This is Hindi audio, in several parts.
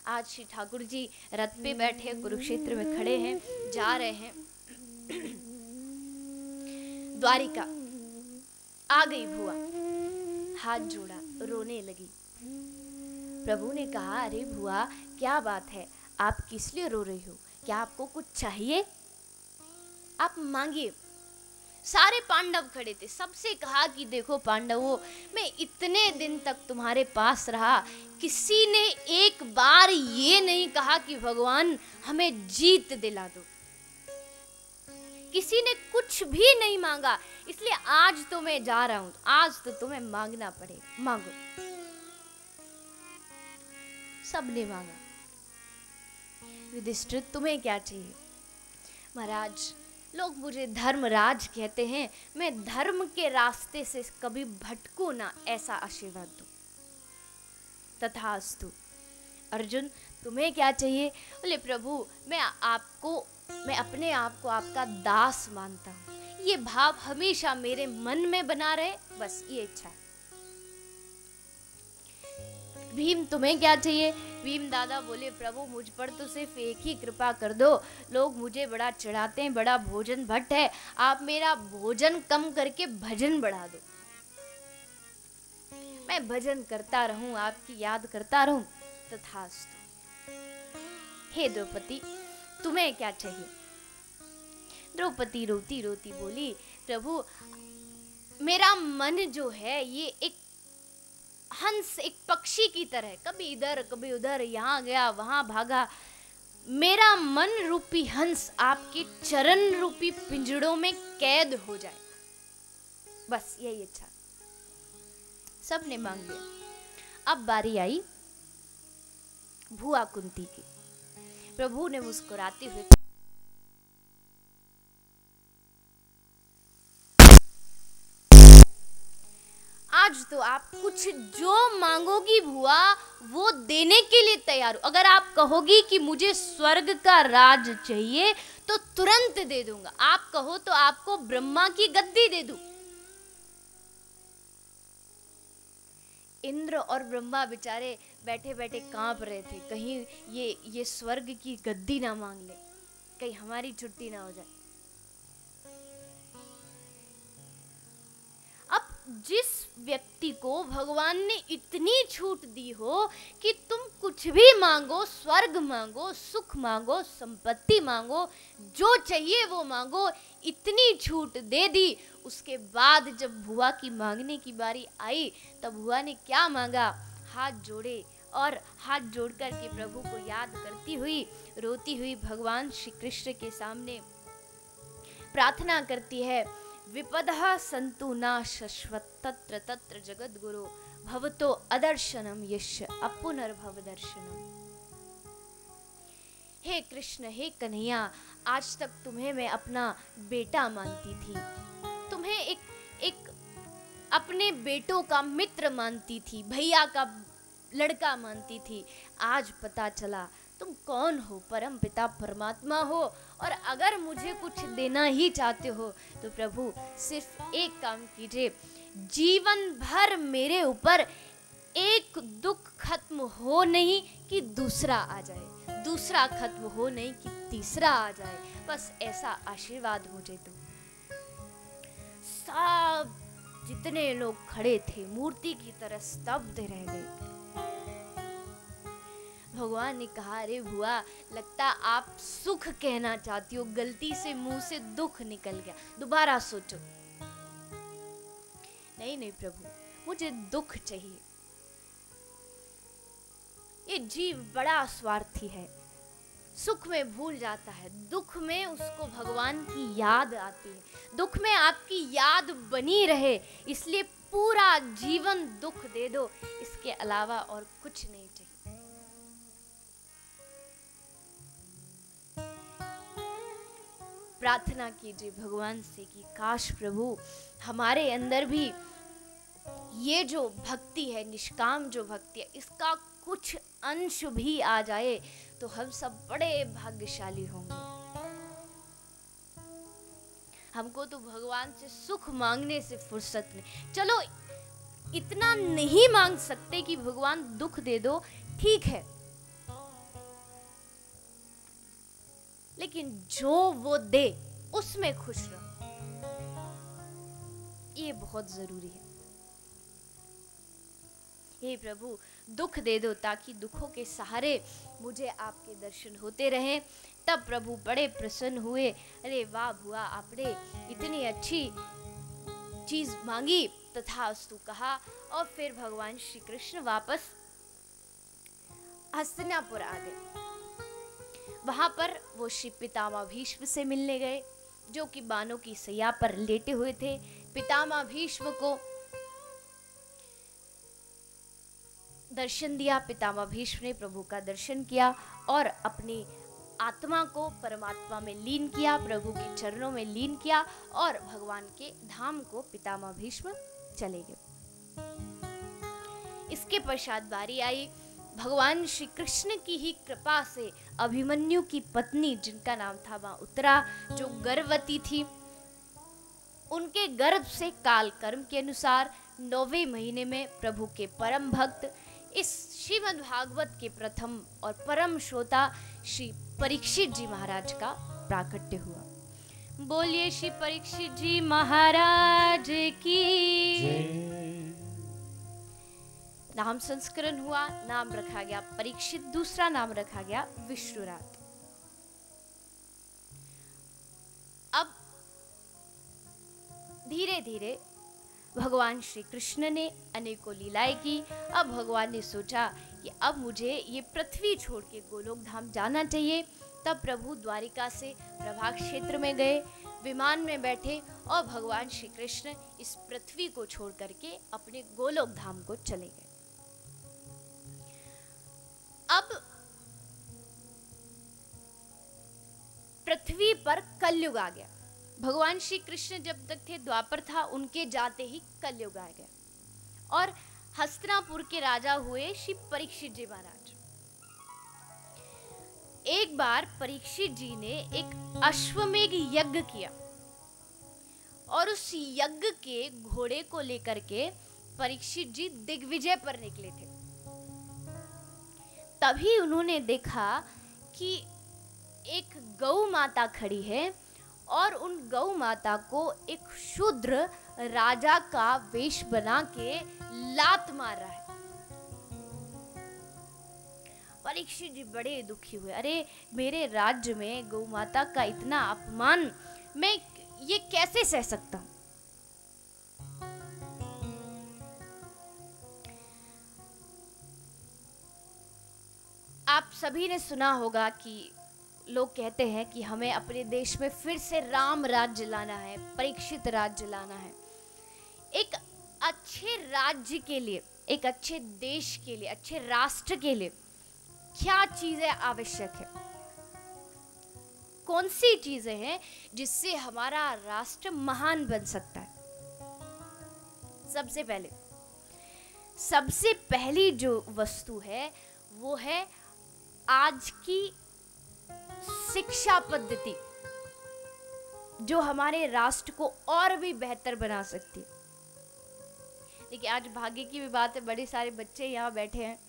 आज श्री ठाकुर जी रथ पे बैठे कुरुक्षेत्र में खड़े हैं, जा रहे हैं द्वारिका। आ गई भुआ, हाथ जोड़ा, रोने लगी। प्रभु ने कहा, अरे भुआ क्या बात है, आप किस लिए रो रही हो? क्या आपको कुछ चाहिए? आप मांगिए। सारे पांडव खड़े थे, सबसे कहा कि देखो पांडवों, मैं इतने दिन तक तुम्हारे पास रहा, किसी ने एक बार ये नहीं कहा कि भगवान हमें जीत दिला दो। किसी ने कुछ भी नहीं मांगा, इसलिए आज तो मैं जा रहा हूं, आज तो तुम्हें मांगना पड़ेगा, मांगो। सबने मांगा। युधिष्ठिर तुम्हें क्या चाहिए? महाराज, लोग मुझे धर्मराज कहते हैं, मैं धर्म के रास्ते से कभी भटकूं ना, ऐसा आशीर्वाद दो। तथास्तु। अर्जुन तुम्हें क्या चाहिए? बोले प्रभु, मैं अपने आप को आपका दास मानता हूँ, ये भाव हमेशा मेरे मन में बना रहे, बस ये इच्छा है। भीम तुम्हें क्या चाहिए? भीम दादा बोले, प्रभु मुझ पर तो सिर्फ एक ही कृपा कर दो, लोग मुझे बड़ा चिढ़ाते हैं, बड़ा भोजन भट्ट है, आप मेरा भोजन कम करके भजन बढ़ा दो, मैं भजन करता रहूं, आपकी याद करता रहूं। तथास्तु। हे द्रौपदी तुम्हें क्या चाहिए? द्रौपदी रोती रोती बोली, प्रभु मेरा मन जो है ये एक हंस, एक पक्षी की तरह, कभी इधर कभी उधर, यहाँ गया वहां भागा। मेरा मन रूपी हंस आपके चरण रूपी पिंजड़ों में कैद हो जाए, बस यही इच्छा। सब ने मांग लिया। अब बारी आई भुआ कुंती की। प्रभु ने मुस्कुराते हुए आज तो आप कुछ जो मांगोगी भुआ वो देने के लिए तैयार हो। अगर आप कहोगी कि मुझे स्वर्ग का राज चाहिए तो तुरंत दे दूंगा, आप कहो तो आपको ब्रह्मा की गद्दी दे दूं। इंद्र और ब्रह्मा बेचारे बैठे बैठे कांप रहे थे, कहीं ये स्वर्ग की गद्दी ना मांग ले, कहीं हमारी छुट्टी ना हो जाए। अब जिस व्यक्ति को भगवान ने इतनी छूट दी हो कि तुम कुछ भी मांगो, स्वर्ग मांगो, सुख मांगो, संपत्ति मांगो, जो चाहिए वो मांगो, इतनी छूट दे दी, उसके बाद जब भुआ की मांगने की बारी आई तब भुआ ने क्या मांगा? हाथ जोड़े और हाथ जोड़ कर के प्रभु को याद करती हुई, रोती हुई भगवान श्री कृष्ण के सामने प्रार्थना करती है, विपदः सन्तु न शश्वत् तत्र तत्र जगद्गुरो भवतो अदर्शनम यस्य अपुनर्भव दर्शनम। हे कृष्ण, हे कन्हैया, आज तक तुम्हें मैं अपना बेटा मानती थी, तुम्हें एक अपने बेटों का मित्र मानती थी, भैया का लड़का मानती थी। आज पता चला तुम कौन हो, परम पिता परमात्मा हो। और अगर मुझे कुछ देना ही चाहते हो तो प्रभु सिर्फ एक काम कीजिए, जीवन भर मेरे ऊपर एक दुख खत्म हो नहीं कि दूसरा आ जाए, दूसरा खत्म हो नहीं कि तीसरा आ जाए, बस ऐसा आशीर्वाद मुझे दो। सब जितने लोग खड़े थे मूर्ति की तरह स्तब्ध रह गए। भगवान ने कहा, अरे भुआ, लगता आप सुख कहना चाहती हो, गलती से मुंह से दुख निकल गया, दोबारा सोचो। नहीं नहीं प्रभु, मुझे दुख चाहिए। ये जीव बड़ा स्वार्थी है, सुख में भूल जाता है, दुख में उसको भगवान की याद आती है, दुख में आपकी याद बनी रहे, इसलिए पूरा जीवन दुख दे दो, इसके अलावा और कुछ नहीं चाहिए। प्रार्थना कीजिए भगवान से कि काश प्रभु हमारे अंदर भी ये जो भक्ति है, निष्काम जो भक्ति है, इसका कुछ अंश भी आ जाए तो हम सब बड़े भाग्यशाली होंगे। हमको तो भगवान से सुख मांगने से फुर्सत नहीं। चलो इतना नहीं मांग सकते कि भगवान दुख दे दो, ठीक है, लेकिन जो वो दे उसमें खुश रहो, ये बहुत जरूरी है। हे प्रभु, दुख दे दो ताकि दुखों के सहारे मुझे आपके दर्शन होते रहें। तब प्रभु बड़े प्रसन्न हुए। अरे वाह बुआ, आपने इतनी अच्छी चीज मांगी, तथास्तु कहा। और फिर भगवान श्री कृष्ण वापस हस्तिनापुर आ गए। वहां पर वो श्री पितामह भीष्म से मिलने गए, जो कि बानों की सैया पर लेटे हुए थे। पितामह भीष्म को दर्शन दिया। पितामह भीष्म ने प्रभु का दर्शन किया और अपनी आत्मा को परमात्मा में लीन किया, प्रभु के चरणों में लीन किया और भगवान के धाम को पितामह भीष्म चले गए। इसके पश्चात बारी आई भगवान श्री कृष्ण की ही कृपा से अभिमन्यु की पत्नी, जिनका नाम था मां उत्तरा, जो गर्भवती थी, उनके गर्भ से काल कर्म के अनुसार 9वें महीने में प्रभु के परम भक्त, इस श्रीमद् भागवत के प्रथम और परम श्रोता श्री परीक्षित जी महाराज का प्राकट्य हुआ। बोलिए श्री परीक्षित जी महाराज की। नाम संस्करण हुआ, नाम रखा गया परीक्षित, दूसरा नाम रखा गया विष्णुरात। अब धीरे धीरे भगवान श्री कृष्ण ने अनेकों लीलाएं की। अब भगवान ने सोचा कि अब मुझे ये पृथ्वी छोड़ के गोलोक धाम जाना चाहिए। तब प्रभु द्वारिका से प्रभाग क्षेत्र में गए, विमान में बैठे और भगवान श्री कृष्ण इस पृथ्वी को छोड़ करके अपने गोलोक धाम को चले गए। अब पृथ्वी पर कलयुग आ गया। भगवान श्री कृष्ण जब तक थे द्वापर था, उनके जाते ही कलयुग आ गया और हस्तिनापुर के राजा हुए श्री परीक्षित जी महाराज। एक बार परीक्षित जी ने एक अश्वमेघ यज्ञ किया और उस यज्ञ के घोड़े को लेकर के परीक्षित जी दिग्विजय पर निकले थे। तभी उन्होंने देखा कि एक गौ माता खड़ी है और उन गौ माता को एक शूद्र राजा का वेश बना के लात मार रहा है। परीक्षित जी बड़े दुखी हुए। अरे मेरे राज्य में गौ माता का इतना अपमान, मैं ये कैसे सह सकता हूं। आप सभी ने सुना होगा कि लोग कहते हैं कि हमें अपने देश में फिर से राम राज्य लाना है, परीक्षित राज्य लाना है। एक अच्छे राज्य के लिए, एक अच्छे देश के लिए, अच्छे राष्ट्र के लिए क्या चीजें आवश्यक है, कौन सी चीजें हैं जिससे हमारा राष्ट्र महान बन सकता है। सबसे पहली जो वस्तु है वो है आज की शिक्षा पद्धति, जो हमारे राष्ट्र को और भी बेहतर बना सकती है। देखिए, आज भाग्य की भी बात है, बड़े सारे बच्चे यहाँ बैठे हैं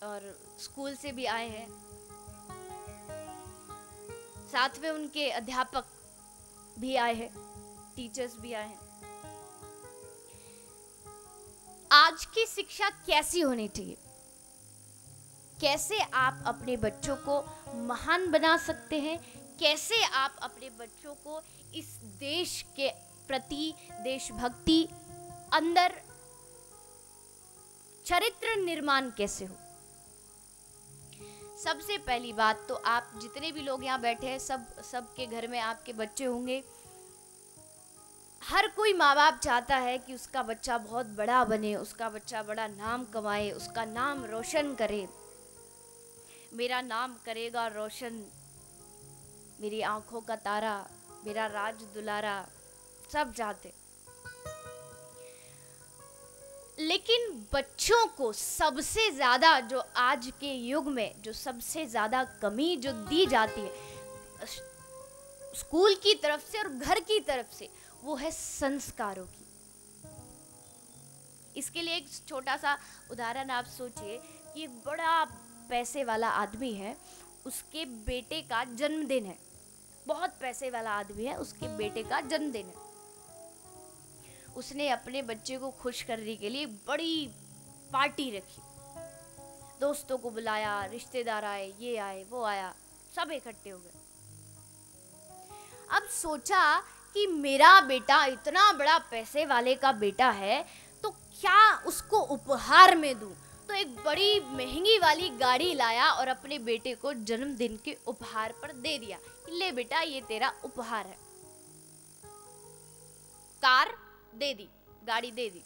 और स्कूल से भी आए हैं, साथ में उनके अध्यापक भी आए हैं, टीचर्स भी आए हैं। आज की शिक्षा कैसी होनी चाहिए, कैसे आप अपने बच्चों को महान बना सकते हैं, कैसे आप अपने बच्चों को इस देश के प्रति देशभक्ति अंदर चरित्र निर्माण कैसे हो। सबसे पहली बात तो आप जितने भी लोग यहाँ बैठे हैं, सबके घर में आपके बच्चे होंगे। हर कोई माँ बाप चाहता है कि उसका बच्चा बहुत बड़ा बने, उसका बच्चा बड़ा नाम कमाए, उसका नाम रोशन करे। मेरा नाम करेगा रोशन, मेरी आंखों का तारा, मेरा राज दुलारा, सब चाहते। लेकिन बच्चों को सबसे ज्यादा, जो आज के युग में जो सबसे ज्यादा कमी जो दी जाती है स्कूल की तरफ से और घर की तरफ से, वो है संस्कारों की। इसके लिए एक छोटा सा उदाहरण आप सोचिए कि एक बड़ा पैसे वाला आदमी है, उसके बेटे का जन्मदिन है बहुत पैसे वाला आदमी है, उसके बेटे का जन्मदिन है। उसने अपने बच्चे को खुश करने के लिए बड़ी पार्टी रखी, दोस्तों को बुलाया, रिश्तेदार आए, ये आए, वो आया, सब इकट्ठे हो गए। अब सोचा कि मेरा बेटा इतना बड़ा पैसे वाले का बेटा है, तो क्या उसको उपहार में दूं। तो एक बड़ी महंगी वाली गाड़ी लाया और अपने बेटे को जन्मदिन के उपहार पर दे दिया, ले बेटा ये तेरा उपहार है। कार दे दी, गाड़ी दे दी।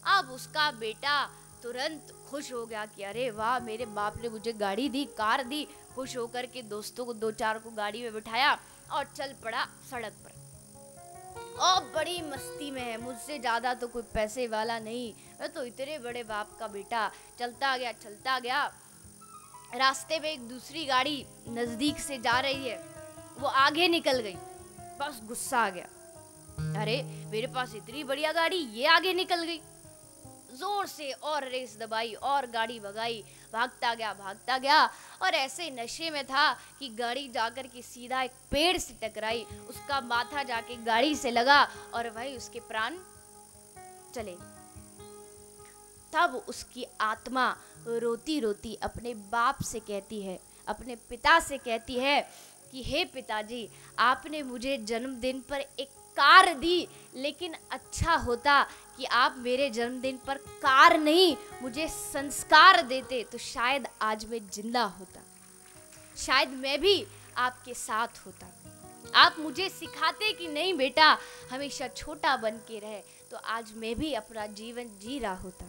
अब उसका बेटा तुरंत खुश हो गया कि अरे वाह, मेरे बाप ने मुझे गाड़ी दी, कार दी। खुश होकर के दोस्तों को 2-4 को गाड़ी में बिठाया और चल पड़ा सड़क पर। और बड़ी मस्ती में है, मुझसे ज्यादा तो कोई पैसे वाला नहीं, मैं तो इतने बड़े बाप का बेटा। चलता गया। रास्ते में एक दूसरी गाड़ी नजदीक से जा रही है, वो आगे निकल गई। बस गुस्सा आ गया, अरे मेरे पास इतनी बढ़िया गाड़ी, ये आगे निकल गई। जोर से और रेस दबाई और गाड़ी भगाई, भागता गया और ऐसे नशे में था कि गाड़ी जाकर के सीधा एक पेड़ से टकराई, उसका माथा जाके गाड़ी से लगा और वही उसके प्राण चले। तब उसकी आत्मा रोती रोती अपने बाप से कहती है, अपने पिता से कहती है कि हे पिताजी, आपने मुझे जन्मदिन पर एक कार दी, लेकिन अच्छा होता कि आप मेरे जन्मदिन पर कार नहीं, मुझे संस्कार देते, तो शायद आज मैं जिंदा होता, शायद मैं भी आपके साथ होता। आप मुझे सिखाते कि नहीं बेटा, हमेशा छोटा बन के रहे, तो आज मैं भी अपना जीवन जी रहा होता।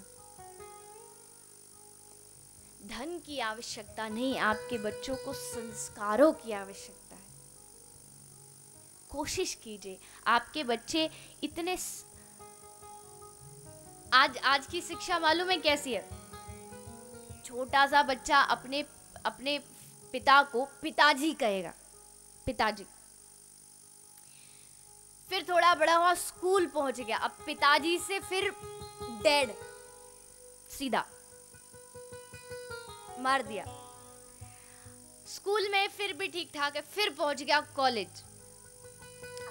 धन की आवश्यकता नहीं, आपके बच्चों को संस्कारों की आवश्यकता है। कोशिश कीजिए, आपके बच्चे इतने आज की शिक्षा मालूम है कैसी है? छोटा सा बच्चा अपने पिता को पिताजी कहेगा, पिताजी। फिर थोड़ा बड़ा हुआ, स्कूल पहुंच गया, अब पिताजी से फिर डैड, सीधा मार दिया। स्कूल में फिर भी ठीक ठाक है, फिर पहुंच गया कॉलेज,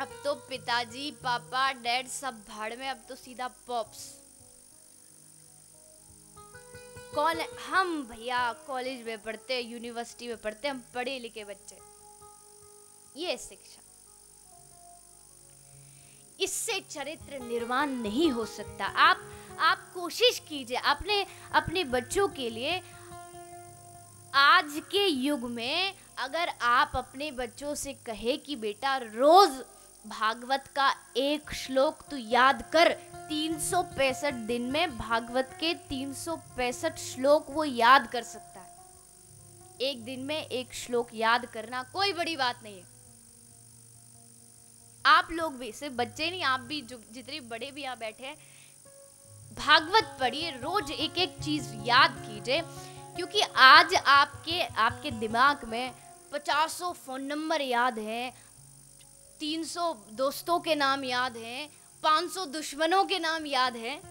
अब तो पिताजी, पापा, डैड सब भाड़ में, अब तो सीधा पॉप्स। कौन है? हम भैया कॉलेज में पढ़ते, यूनिवर्सिटी में पढ़ते, हम पढ़े लिखे बच्चे। ये शिक्षा, इससे चरित्र निर्माण नहीं हो सकता। आप कोशिश कीजिए अपने बच्चों के लिए। आज के युग में अगर आप अपने बच्चों से कहे कि बेटा रोज भागवत का एक श्लोक तू याद कर, 365 दिन में भागवत के 365 श्लोक वो याद कर सकता है। एक दिन में एक श्लोक याद करना कोई बड़ी बात नहीं है। आप लोग भी, सिर्फ बच्चे नहीं, आप भी जितने बड़े भी यहाँ बैठे हैं, भागवत पढ़िए, रोज एक एक चीज याद कीजिए, क्योंकि आज आपके दिमाग में 50 फोन नंबर याद हैं, 300 दोस्तों के नाम याद हैं, 500 दुश्मनों के नाम याद हैं।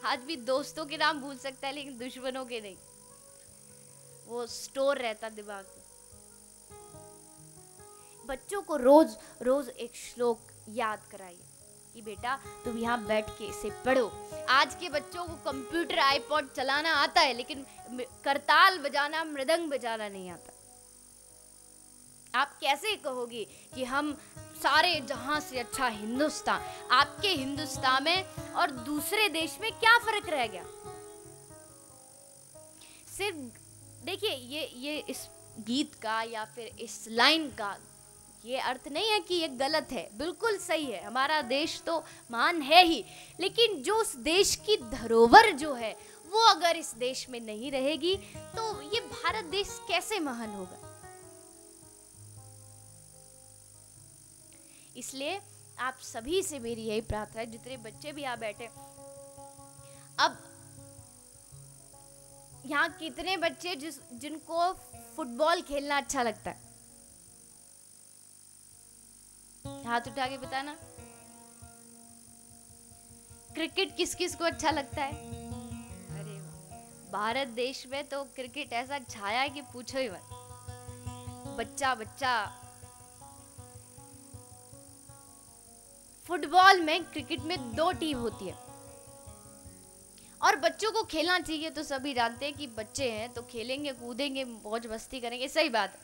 आज भी दोस्तों के नाम भूल सकता है, लेकिन दुश्मनों के नहीं, वो स्टोर रहता दिमाग में। बच्चों को रोज रोज एक श्लोक याद कराइए कि बेटा तुम यहाँ बैठ के इसे पढ़ो। आज के बच्चों को कंप्यूटर, आईपॉड चलाना आता है, लेकिन करताल बजाना, मृदंग बजाना नहीं आता। आप कैसे कहोगे कि हम सारे जहां से अच्छा हिंदुस्तान? आपके हिंदुस्तान में और दूसरे देश में क्या फर्क रह गया? सिर्फ देखिए, ये इस गीत का या फिर इस लाइन का ये अर्थ नहीं है कि ये गलत है, बिल्कुल सही है। हमारा देश तो महान है ही, लेकिन जो उस देश की धरोहर जो है वो अगर इस देश में नहीं रहेगी तो ये भारत देश कैसे महान होगा? इसलिए आप सभी से मेरी यही प्रार्थना है, जितने बच्चे भी यहाँ बैठे, अब यहाँ कितने बच्चे जिनको फुटबॉल खेलना अच्छा लगता है? हाथ उठा के बताना। क्रिकेट किस किस को अच्छा लगता है? अरे भारत देश में तो क्रिकेट ऐसा छाया है कि पूछो ही मत। बच्चा बच्चा फुटबॉल में, क्रिकेट में 2 टीम होती है और बच्चों को खेलना चाहिए, तो सभी जानते हैं कि बच्चे हैं तो खेलेंगे कूदेंगे मौज मस्ती करेंगे, सही बात है।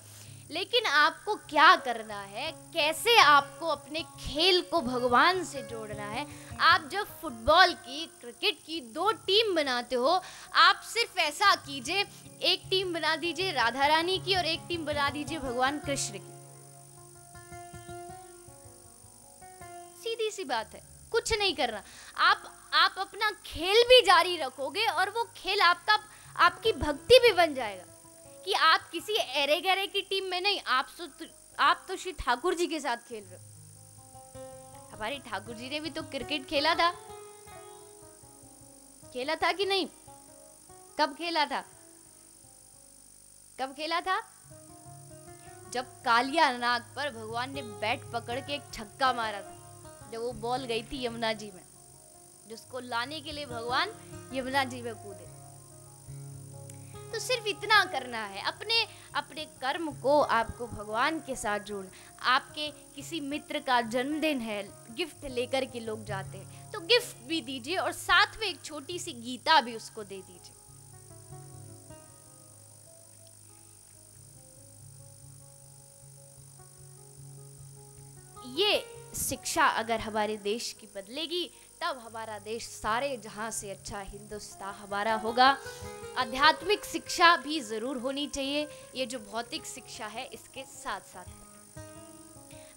लेकिन आपको क्या करना है, कैसे आपको अपने खेल को भगवान से जोड़ना है। आप जब फुटबॉल की, क्रिकेट की 2 टीम बनाते हो, आप सिर्फ ऐसा कीजिए, एक टीम बना दीजिए राधा रानी की और एक टीम बना दीजिए भगवान कृष्ण की। सीधी सी बात है, कुछ नहीं करना। आप अपना खेल भी जारी रखोगे और वो खेल आपकी भक्ति भी बन जाएगा कि आप किसी एरे गहरे की टीम में नहीं, आप तो श्री ठाकुर जी के साथ खेल रहे हो। हमारे ठाकुर जी ने भी तो क्रिकेट खेला था कि नहीं? कब खेला था? जब कालिया नाग पर भगवान ने बैट पकड़ के एक छक्का मारा था, जब वो बॉल गई थी यमुना जी में, जिसको लाने के लिए भगवान यमुना जी में कूदे। तो सिर्फ इतना करना है, अपने कर्म को आपको भगवान के साथ जोड़ना। आपके किसी मित्र का जन्मदिन है, गिफ्ट लेकर के लोग जाते हैं, तो गिफ्ट भी दीजिए और साथ में एक छोटी सी गीता भी उसको दे दीजिए। ये शिक्षा अगर हमारे देश की बदलेगी, तब हमारा देश सारे जहां से अच्छा हिंदुस्तान हमारा होगा। आध्यात्मिक शिक्षा भी जरूर होनी चाहिए, ये जो भौतिक शिक्षा है इसके साथ साथ।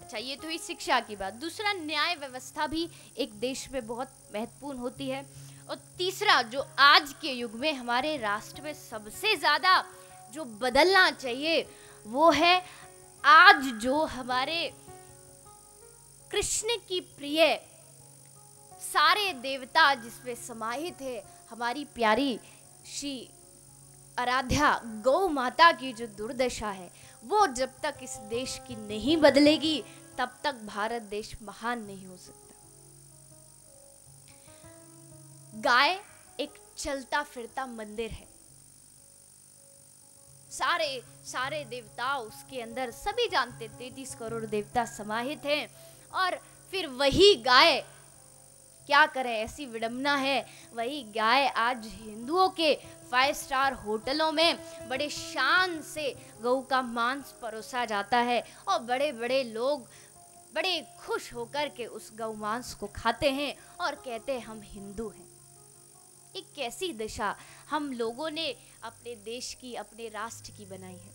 अच्छा, ये तो हुई शिक्षा की बात। दूसरा, न्याय व्यवस्था भी एक देश में बहुत महत्वपूर्ण होती है। और तीसरा, जो आज के युग में हमारे राष्ट्र में सबसे ज्यादा जो बदलना चाहिए, वो है आज जो हमारे कृष्ण की प्रिय सारे देवता जिसमें समाहित है, हमारी प्यारी श्री आराध्या गौ माता की जो दुर्दशा है, वो जब तक इस देश की नहीं बदलेगी, तब तक भारत देश महान नहीं हो सकता। गाय एक चलता फिरता मंदिर है, सारे देवता उसके अंदर, सभी जानते 33 करोड़ देवता समाहित हैं। और फिर वही गाय, क्या करें, ऐसी विडंबना है, वही गाय आज हिंदुओं के 5 स्टार होटलों में बड़े शान से गऊ का मांस परोसा जाता है और बड़े बड़े लोग बड़े खुश होकर के उस गौ मांस को खाते हैं और कहते हैं हम हिंदू हैं। एक कैसी दिशा हम लोगों ने अपने देश की, अपने राष्ट्र की बनाई है।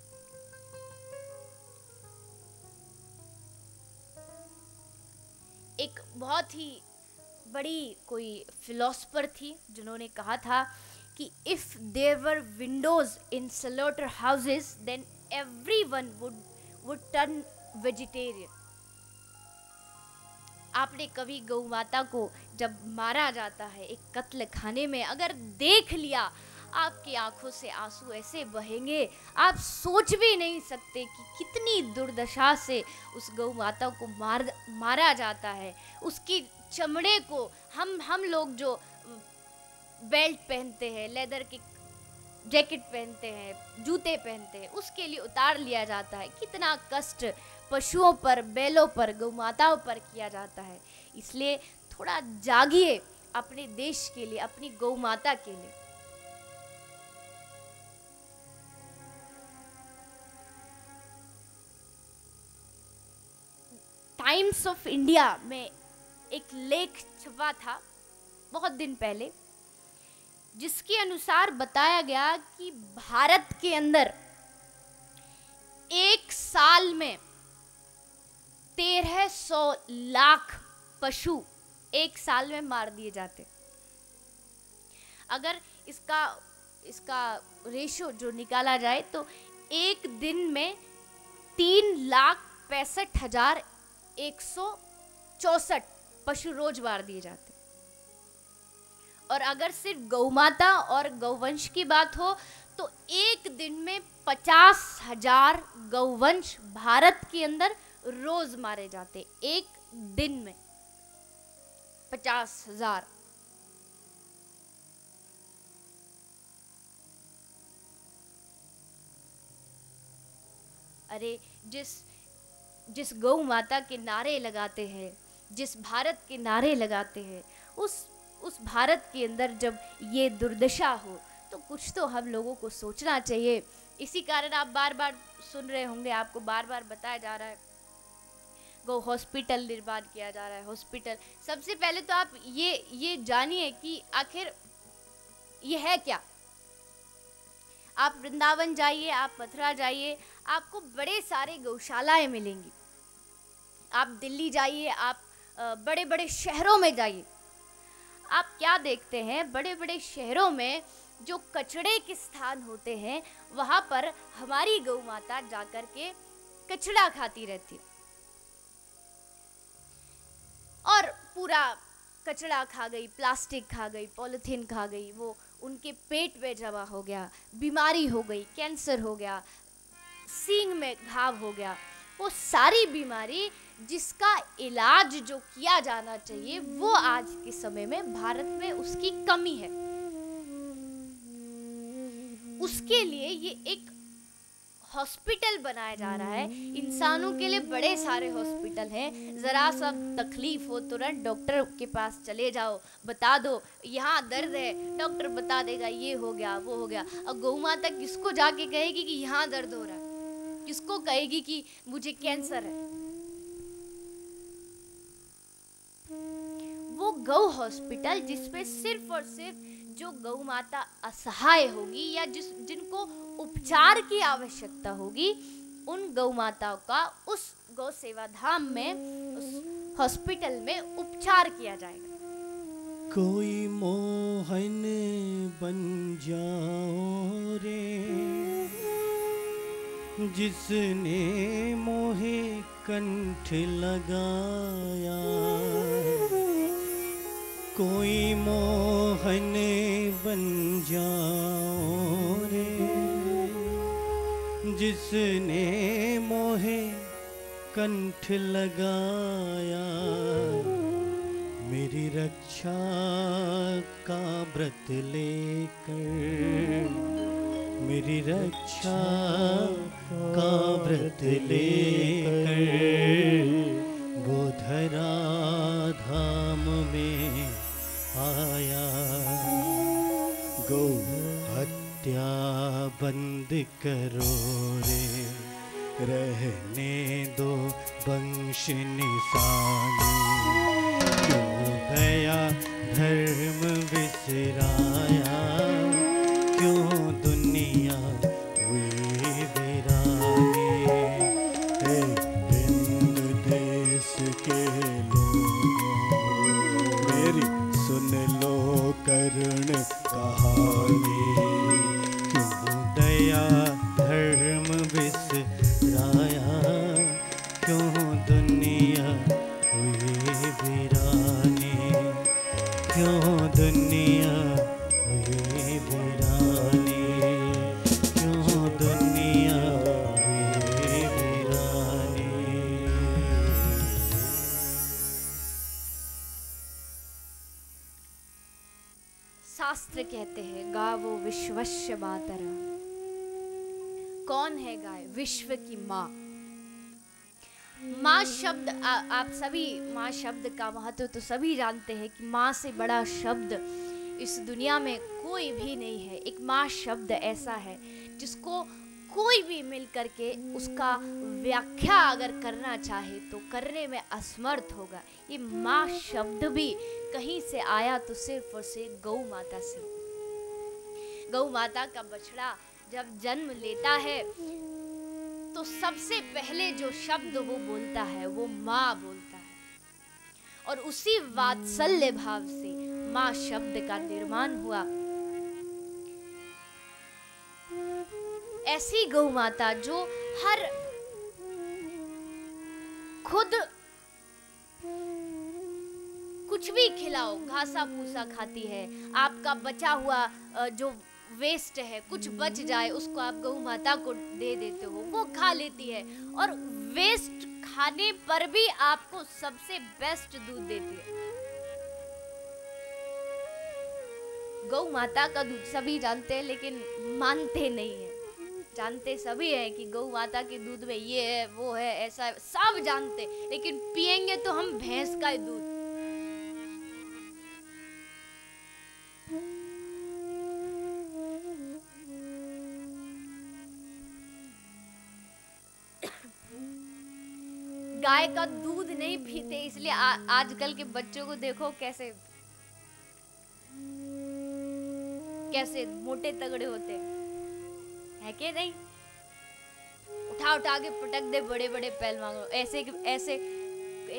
एक बहुत ही बड़ी कोई फिलोसफर थी जिन्होंने कहा था कि if there were windows in slaughter houses then everyone would turn vegetarian. आपने कभी गौ माता को जब मारा जाता है एक कत्ल खाने में अगर देख लिया, आपकी आंखों से आंसू ऐसे बहेंगे, आप सोच भी नहीं सकते कि कितनी दुर्दशा से उस गौ माता को मारा जाता है। उसकी चमड़े को हम लोग जो बेल्ट पहनते हैं, लेदर की जैकेट पहनते हैं, जूते पहनते हैं, उसके लिए उतार लिया जाता है। कितना कष्ट पशुओं पर, बैलों पर, गौ माताओं पर किया जाता है। इसलिए थोड़ा जागिए अपने देश के लिए, अपनी गौ माता के लिए। टाइम्स ऑफ इंडिया में एक लेख छपा था बहुत दिन पहले, जिसके अनुसार बताया गया कि भारत के अंदर एक साल में 1300 लाख पशु एक साल में मार दिए जाते। अगर इसका रेशो जो निकाला जाए तो एक दिन में 3,65,164 पशु रोज मार दिए जाते। और अगर सिर्फ गौमाता और गौवंश की बात हो तो एक दिन में 50,000 गौवंश भारत के अंदर रोज मारे जाते। एक दिन में 50,000। अरे जिस जिस गौ माता के नारे लगाते हैं, जिस भारत के नारे लगाते हैं, उस भारत के अंदर जब ये दुर्दशा हो तो कुछ तो हम लोगों को सोचना चाहिए। इसी कारण आप बार बार सुन रहे होंगे, आपको बार बार बताया जा रहा है, गौ हॉस्पिटल निर्माण किया जा रहा है। हॉस्पिटल, सबसे पहले तो आप ये जानिए कि आखिर ये है क्या। आप वृंदावन जाइए, आप मथुरा जाइए, आपको बड़े सारे गौशालाएं मिलेंगी। आप दिल्ली जाइए, आप बड़े बड़े शहरों में जाइए, आप क्या देखते हैं, बड़े बड़े शहरों में जो कचड़े के स्थान होते हैं वहाँ पर हमारी गौ माता जाकर के कचड़ा खाती रहती है और पूरा कचड़ा खा गई, प्लास्टिक खा गई, पॉलिथीन खा गई, वो उनके पेट में जमा हो गया, बीमारी हो गई, कैंसर हो गया, सींग में घाव हो गया। वो सारी बीमारी जिसका इलाज जो किया जाना चाहिए वो आज के समय में भारत में उसकी कमी है। उसके लिए ये एक हॉस्पिटल बनाया जा रहा है। इंसानों के लिए बड़े सारे हॉस्पिटल हैं, ज़रा सा तकलीफ हो तुरंत डॉक्टर के पास चले जाओ, बता दो यहाँ दर्द है, डॉक्टर बता देगा ये हो गया वो हो गया। अब गौ माता किसको जाके कहेगी कि यहाँ दर्द हो रहा है, किसको कहेगी कि मुझे कैंसर है। वो गौ हॉस्पिटल जिसमें सिर्फ और सिर्फ जो गौ माता असहाय होगी या जिनको उपचार की आवश्यकता होगी, उन गौ माताओं का उस गौ सेवा धाम में, उस हॉस्पिटल में उपचार किया जाएगा। कोई मोहन बन जाओ रे, जिसने मोहे कंठ लगाया। कोई मोहन बन जाओ रे, जिसने मोहे कंठ लगाया। मेरी रक्षा का व्रत लेकर, मेरी रक्षा का व्रत लेकर वो धरा धाम में आया। गौ हत्या बंद करो रे, रहने दो वंश निशानी। क्यों दया धर्म बिसराया, क्यों दुनिया हुई वीरानी। हिंद देश के लोगों, मेरी सुन लो करुण कहानी। क्यों दया धर्म बिसराया, क्यों दुनिया हुई वीरानी। क्यों दुनिया हुई वीरानी, क्यों दुनिया हुई वीरानी। शास्त्र कहते हैं गावो विश्वस्य मातरः। कौन है गाय? विश्व की माँ। माँ शब्द आप सभी, माँ शब्द का महत्व तो सभी जानते हैं कि माँ से बड़ा शब्द इस दुनिया में कोई भी नहीं है। एक माँ शब्द ऐसा है जिसको कोई भी मिल करके उसका व्याख्या अगर करना चाहे तो करने में असमर्थ होगा। ये माँ शब्द भी कहीं से आया तो सिर्फ और सिर्फ गौ माता से। गौ माता का बछड़ा जब जन्म लेता है तो सबसे पहले जो शब्द वो बोलता है वो माँ बोलता है, और उसी वात्सल्य भाव से माँ शब्द का निर्माण हुआ। ऐसी गौ माता जो हर खुद कुछ भी खिलाओ, घासा फूसा खाती है। आपका बचा हुआ जो वेस्ट है, कुछ बच जाए उसको आप गौ माता को दे देते हो, वो खा लेती है, और वेस्ट खाने पर भी आपको सबसे बेस्ट दूध देती है। गौ माता का दूध सभी जानते हैं लेकिन मानते नहीं है। जानते सभी हैं कि गौ माता के दूध में ये है, वो है, ऐसा है, सब जानते, लेकिन पिएंगे तो हम भैंस का दूध। गाय का दूध नहीं पीते, इसलिए आजकल के बच्चों को देखो कैसे कैसे मोटे तगड़े होते हैं कि नहीं। उठा उठा के पटक दे बड़े बड़े पहलवान। ऐसे ऐसे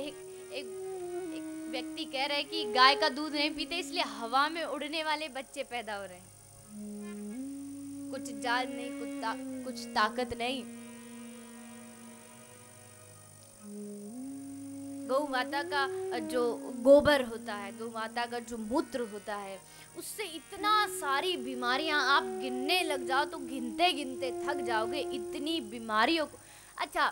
एक व्यक्ति कह रहे हैं कि गाय का दूध नहीं पीते इसलिए हवा में उड़ने वाले बच्चे पैदा हो रहे हैं। कुछ जाल नहीं, कुछ ताकत नहीं। गौ माता का जो गोबर होता है, गौ माता का जो मूत्र होता है, उससे इतना सारी बीमारियां, आप गिनने लग जाओ तो गिनते गिनते थक जाओगे, इतनी बीमारियों को। अच्छा,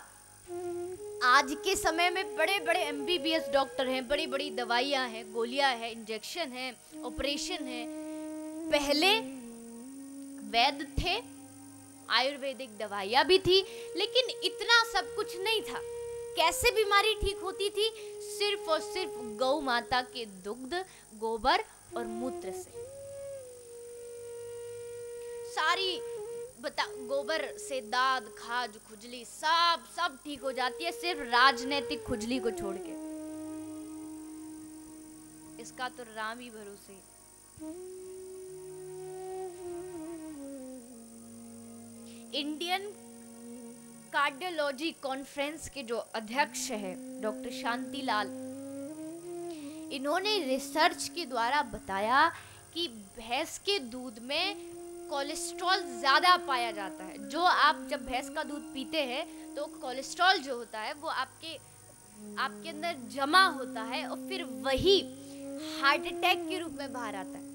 आज के समय में बड़े बड़े MBBS डॉक्टर हैं, बड़ी बड़ी दवाइयां हैं, गोलियां हैं, इंजेक्शन हैं, ऑपरेशन है। पहले वैद्य थे, आयुर्वेदिक दवाइयां भी थी, लेकिन इतना सब कुछ नहीं था। कैसे बीमारी ठीक होती थी? सिर्फ और सिर्फ गौ माता के दुग्ध, गोबर और मूत्र से। सारी गोबर से दाद, खाज, खुजली सब ठीक हो जाती है, सिर्फ राजनीतिक खुजली को छोड़ के। इसका तो राम ही भरोसे। इंडियन कार्डियोलॉजी कॉन्फ्रेंस के जो अध्यक्ष है डॉक्टर शांतिलाल, इन्होंने रिसर्च के द्वारा बताया कि भैंस के दूध में कोलेस्ट्रॉल ज़्यादा पाया जाता है। जो आप जब भैंस का दूध पीते हैं तो कोलेस्ट्रॉल जो होता है वो आपके अंदर जमा होता है और फिर वही हार्ट अटैक के रूप में बाहर आता है।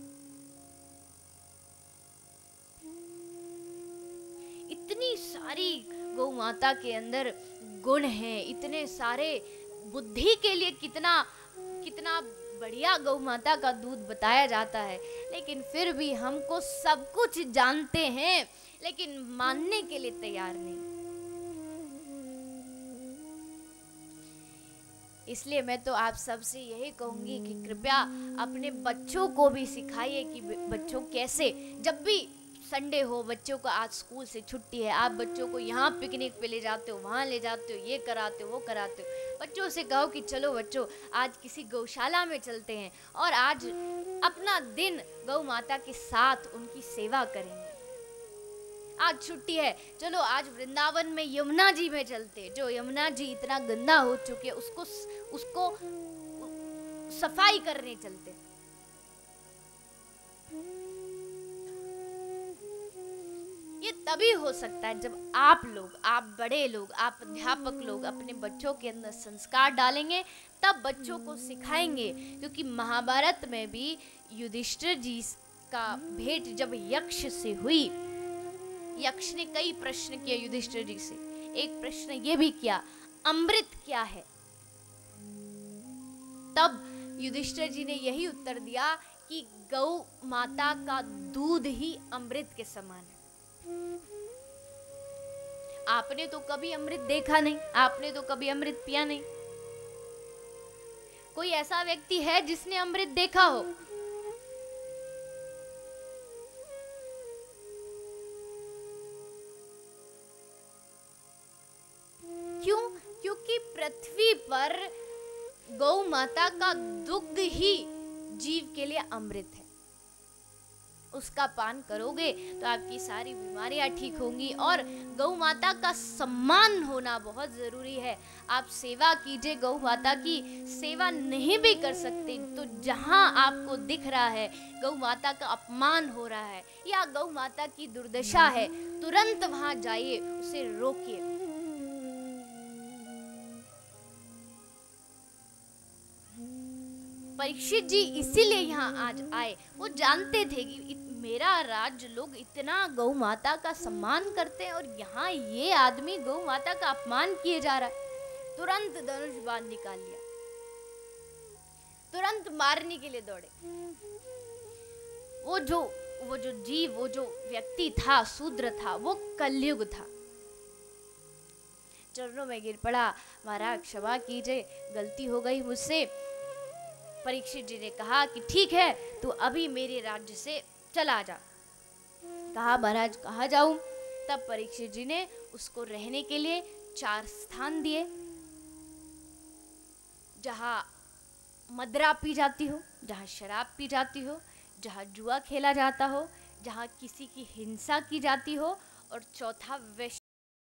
इतनी सारी गौ माता के अंदर गुण हैं, इतने सारे, बुद्धि के लिए कितना बढ़िया गौ माता का दूध बताया जाता है, लेकिन फिर भी हमको सब कुछ जानते हैं लेकिन मानने के लिए तैयार नहीं। इसलिए मैं तो आप सबसे यही कहूंगी कि कृपया अपने बच्चों को भी सिखाइए कि बच्चों कैसे, जब भी संडे हो, बच्चों को आज स्कूल से छुट्टी है, आप बच्चों को यहाँ पिकनिक पे ले जाते हो, वहाँ ले जाते हो, ये कराते हो, वो कराते हो। बच्चों से कहो कि चलो बच्चों आज किसी गौशाला में चलते हैं और आज अपना दिन गौ माता के साथ उनकी सेवा करेंगे। आज छुट्टी है, चलो आज वृंदावन में यमुना जी में चलते, जो यमुना जी इतना गंदा हो चुके, उसको सफाई करने चलते। ये तभी हो सकता है जब आप बड़े लोग, आप अध्यापक लोग अपने बच्चों के अंदर संस्कार डालेंगे, तब बच्चों को सिखाएंगे। क्योंकि महाभारत में भी युधिष्ठिर जी का भेंट जब यक्ष से हुई, यक्ष ने कई प्रश्न किए युधिष्ठिर जी से। एक प्रश्न ये भी किया, अमृत क्या है? तब युधिष्ठिर जी ने यही उत्तर दिया कि गौ माता का दूध ही अमृत के समान है। आपने तो कभी अमृत देखा नहीं, आपने तो कभी अमृत पिया नहीं। कोई ऐसा व्यक्ति है जिसने अमृत देखा हो? क्यों? क्योंकि पृथ्वी पर गौ माता का दुग्ध ही जीव के लिए अमृत है। उसका पान करोगे तो आपकी सारी बीमारियां ठीक होंगी। और गौ माता का सम्मान होना बहुत जरूरी है। आप सेवा कीजिए, गौ माता की सेवा नहीं भी कर सकते तो जहां आपको दिख रहा है गौ माता का अपमान हो रहा है या गौ माता की दुर्दशा है, तुरंत वहां जाइए, उसे रोकिए। परीक्षित जी इसीलिए यहाँ आज आए, वो जानते थे कि मेरा राज्य लोग इतना गौ माता का सम्मान करते हैं और यहाँ ये आदमी गौ माता का अपमान किए जा रहा है। तुरंत धनुष बाण निकाल लिया, तुरंत मारने के लिए दौड़े। वो जो वो जो जीव, वो जो व्यक्ति था, शूद्र था, वो कलयुग था। चरणों में गिर पड़ा, महाराज क्षमा कीजिए, गलती हो गई मुझसे। परीक्षित जी ने कहा कि ठीक है, तू अभी मेरे राज्य से चला जा। कहा महाराज कहाँ जाऊं? तब परीक्षित जी ने उसको रहने के लिए 4 स्थान दिए, जहाँ मदिरा पी जाती हो, जहाँ शराब पी जाती हो, जहाँ जुआ खेला जाता हो, जहाँ किसी की हिंसा की जाती हो, और चौथा